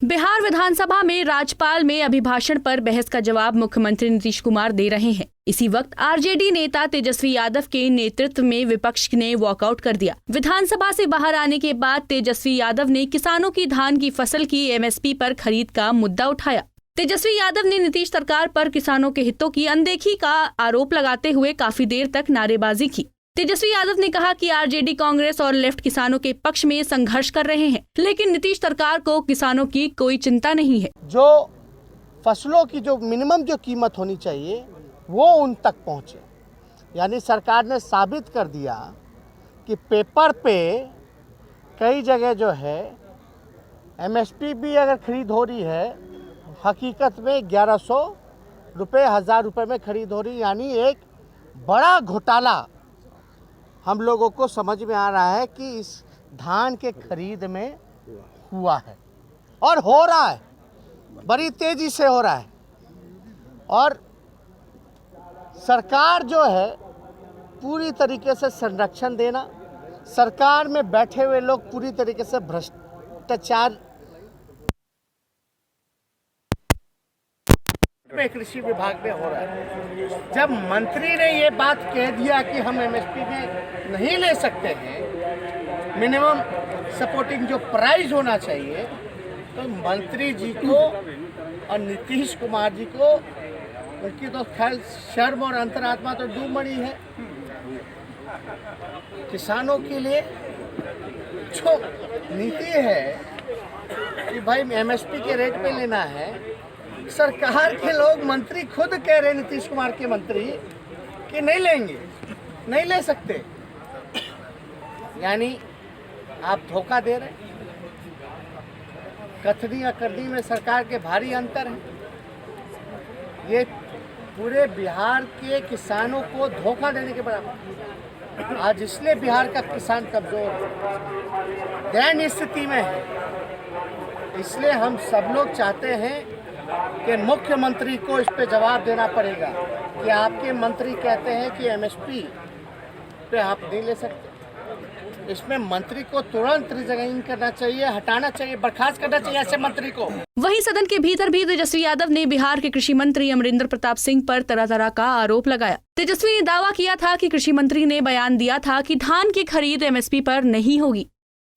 बिहार विधानसभा में राज्यपाल में अभिभाषण पर बहस का जवाब मुख्यमंत्री नीतीश कुमार दे रहे हैं। इसी वक्त आरजेडी नेता तेजस्वी यादव के नेतृत्व में विपक्ष ने वॉकआउट कर दिया। विधानसभा से बाहर आने के बाद तेजस्वी यादव ने किसानों की धान की फसल की एमएसपी पर खरीद का मुद्दा उठाया। तेजस्वी यादव ने नीतीश सरकार पर किसानों के हितों की अनदेखी का आरोप लगाते हुए काफी देर तक नारेबाजी की। तेजस्वी यादव ने कहा कि आरजेडी कांग्रेस और लेफ्ट किसानों के पक्ष में संघर्ष कर रहे हैं, लेकिन नीतीश सरकार को किसानों की कोई चिंता नहीं है। जो फसलों की जो मिनिमम जो कीमत होनी चाहिए वो उन तक पहुंचे। यानी सरकार ने साबित कर दिया कि पेपर पे कई जगह जो है एमएसपी भी अगर खरीद हो रही है, हकीकत में 1100 रुपये 1000 रुपये में खरीद हो रही। यानी एक बड़ा घोटाला हम लोगों को समझ में आ रहा है कि इस धान के खरीद में हुआ है और हो रहा है, बड़ी तेजी से हो रहा है। और सरकार जो है पूरी तरीके से संरक्षण देना, सरकार में बैठे हुए लोग पूरी तरीके से भ्रष्टाचार में कृषि विभाग में हो रहा है। जब मंत्री ने ये बात कह दिया कि हम एमएसपी में नहीं ले सकते हैं, मिनिमम सपोर्टिंग जो प्राइस होना चाहिए, तो मंत्री जी को और नीतीश कुमार जी को उनकी तो खैर शर्म और अंतरात्मा तो डूब मरी है। किसानों के लिए जो नीति है कि भाई एमएसपी के रेट पे लेना है, सरकार के लोग मंत्री खुद कह रहे, नीतीश कुमार के मंत्री, कि नहीं लेंगे, नहीं ले सकते। यानी आप धोखा दे रहे। कथनी और करनी में सरकार के भारी अंतर है। ये पूरे बिहार के किसानों को धोखा देने के बराबर। आज इसलिए बिहार का किसान कमजोर दयनीय स्थिति में है। इसलिए हम सब लोग चाहते हैं कि मुख्यमंत्री को इस पे जवाब देना पड़ेगा कि आपके मंत्री कहते हैं कि एमएसपी पे आप नहीं ले सकते। इसमें मंत्री को तुरंत रिजाइन करना चाहिए, हटाना चाहिए, बर्खास्त करना चाहिए ऐसे मंत्री को। वहीं सदन के भीतर भी तेजस्वी यादव ने बिहार के कृषि मंत्री अमरिंदर प्रताप सिंह पर तरह तरह का आरोप लगाया। तेजस्वी ने दावा किया था कि कृषि मंत्री ने बयान दिया था कि धान की खरीद एमएसपी पर नहीं होगी।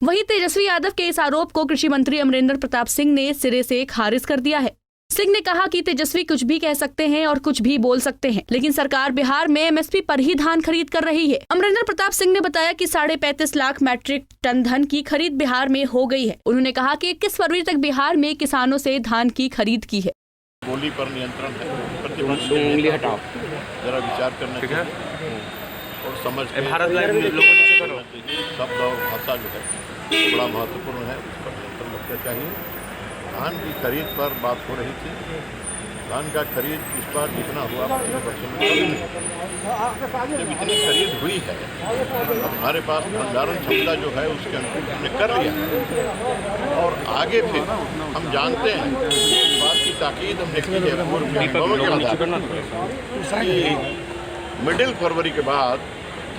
वहीं तेजस्वी यादव के इस आरोप को कृषि मंत्री अमरिंदर प्रताप सिंह ने सिरे से खारिज कर दिया है। सिंह ने कहा कि तेजस्वी कुछ भी कह सकते हैं और कुछ भी बोल सकते हैं, लेकिन सरकार बिहार में एमएसपी पर ही धान खरीद कर रही है। अमरिंदर प्रताप सिंह ने बताया कि 35.5 लाख मैट्रिक टन धान की खरीद बिहार में हो गई है। उन्होंने कहा कि 21 फरवरी तक बिहार में किसानों से धान की खरीद की है। बोली पर नियंत्रण है, प्रतिपक्ष उंगली हटाओ, जरा विचार करना चाहिए और समझ के भारत शब्द और भाषा जो है बड़ा महत्वपूर्ण है, उस पर नियंत्रण रखना चाहिए। धान की खरीद पर बात हो रही थी। धान का खरीद इस बार जितना हुआ जब इतनी खरीद हुई है, अब हमारे पास भंडारण क्षमता जो है उसके अनुरूप हमने कर लिया और आगे फिर हम जानते हैं इस बात की ताकीद हमने की है कि मिडिल फरवरी के बाद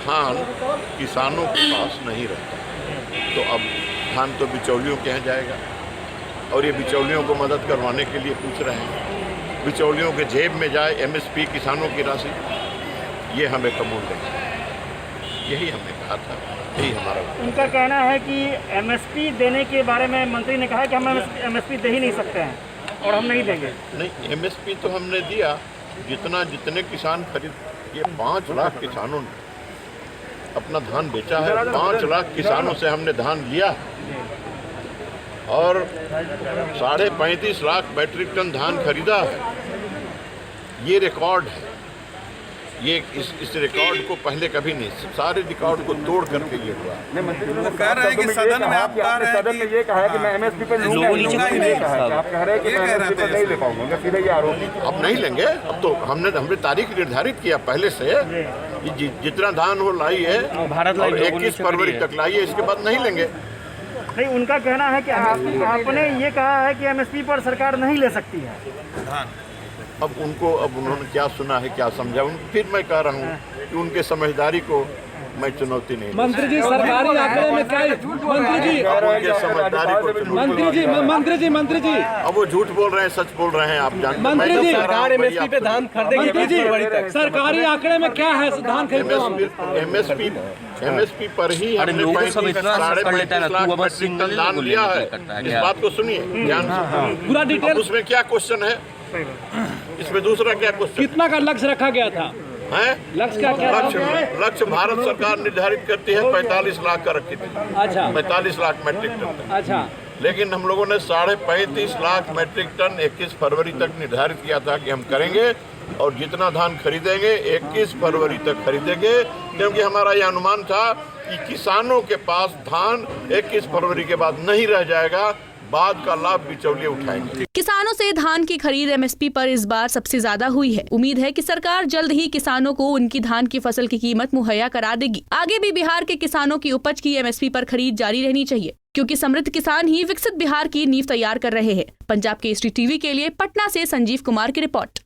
धान किसानों के पास नहीं रहता। तो अब धान तो बिचौलियों के यहाँ जाएगा और ये बिचौलियों को मदद करवाने के लिए पूछ रहे हैं। बिचौलियों के जेब में जाए एमएसपी किसानों की राशि, ये हमें कबूल नहीं। यही हमने कहा था, यही हमारा। उनका कहना है कि एमएसपी देने के बारे में मंत्री ने कहा कि हम एमएसपी दे ही नहीं सकते हैं और हम नहीं देंगे। नहीं, एमएसपी तो हमने दिया जितने किसान खरीद, ये 5 लाख किसानों ने अपना धान बेचा है। 5 लाख किसानों से हमने धान लिया और 35.5 लाख मैट्रिक टन धान खरीदा है। ये रिकॉर्ड है। ये इस रिकॉर्ड को पहले कभी नहीं, सारे रिकॉर्ड को तोड़ करके ये हुआ। वो कह रहे हैं कि सदन में आप कह रहे हैं कि ये कहा है कि मैं एमएसपी पे नहीं लूंगा, आप कह रहे हैं कि मैं एमएसपी पे नहीं ले पाऊंगा, सीधे ये आरोप। अब नहीं लेंगे। अब तो हमने तारीख निर्धारित किया पहले से, जितना धान हो लाई है और 21 फरवरी तक लाई है, इसके बाद नहीं लेंगे। नहीं, उनका कहना है कि आपने ये कहा है कि एमएसपी पर सरकार नहीं ले सकती है धान। अब उन्होंने क्या सुना है, क्या समझा, फिर मैं कह रहा हूँ कि उनके समझदारी को मैं चुनौती नहीं मंत्री जी सरकारी आंकड़े में क्या उनके समझदारी को चुनौती मंत्री जी अब वो झूठ बोल रहे हैं सच बोल रहे हैं आप जानते हैं। मंत्री मैं जी, तो कह रहा हूं, भाई, MSP पे धान खरीदेंगे सरकारी आंकड़े में क्या है धान खरीदने एमएसपी पर ही हमने 35 साढ़े 35 लाख मीट्रिक टन धान लिया है। इस बात को सुनिए ध्यान से। पूरा अब डिटेल उसमें क्या क्वेश्चन है, इसमें दूसरा क्या क्वेश्चन कितना का लक्ष्य रखा गया था? है? लक्ष्य क्या लक्ष्य भारत सरकार निर्धारित करती है 45 लाख का रखी थी। अच्छा 45 लाख मीट्रिक टन, अच्छा लेकिन हम लोगों ने 35.5 लाख मीट्रिक टन 21 फरवरी तक निर्धारित किया था कि हम करेंगे, और जितना धान खरीदेंगे 21 फरवरी तक खरीदेंगे, क्योंकि हमारा यह अनुमान था कि किसानों के पास धान 21 फरवरी के बाद नहीं रह जाएगा, बाद का लाभ बिचौलिए उठाएंगे। किसानों से धान की खरीद एमएसपी पर इस बार सबसे ज्यादा हुई है। उम्मीद है कि सरकार जल्द ही किसानों को उनकी धान की फसल की कीमत मुहैया करा देगी। आगे भी बिहार के किसानों की उपज की एमएसपी पर खरीद जारी रहनी चाहिए, क्योंकि समृद्ध किसान ही विकसित बिहार की नींव तैयार कर रहे हैं। पंजाब केसरी टीवी के लिए पटना से संजीव कुमार की रिपोर्ट।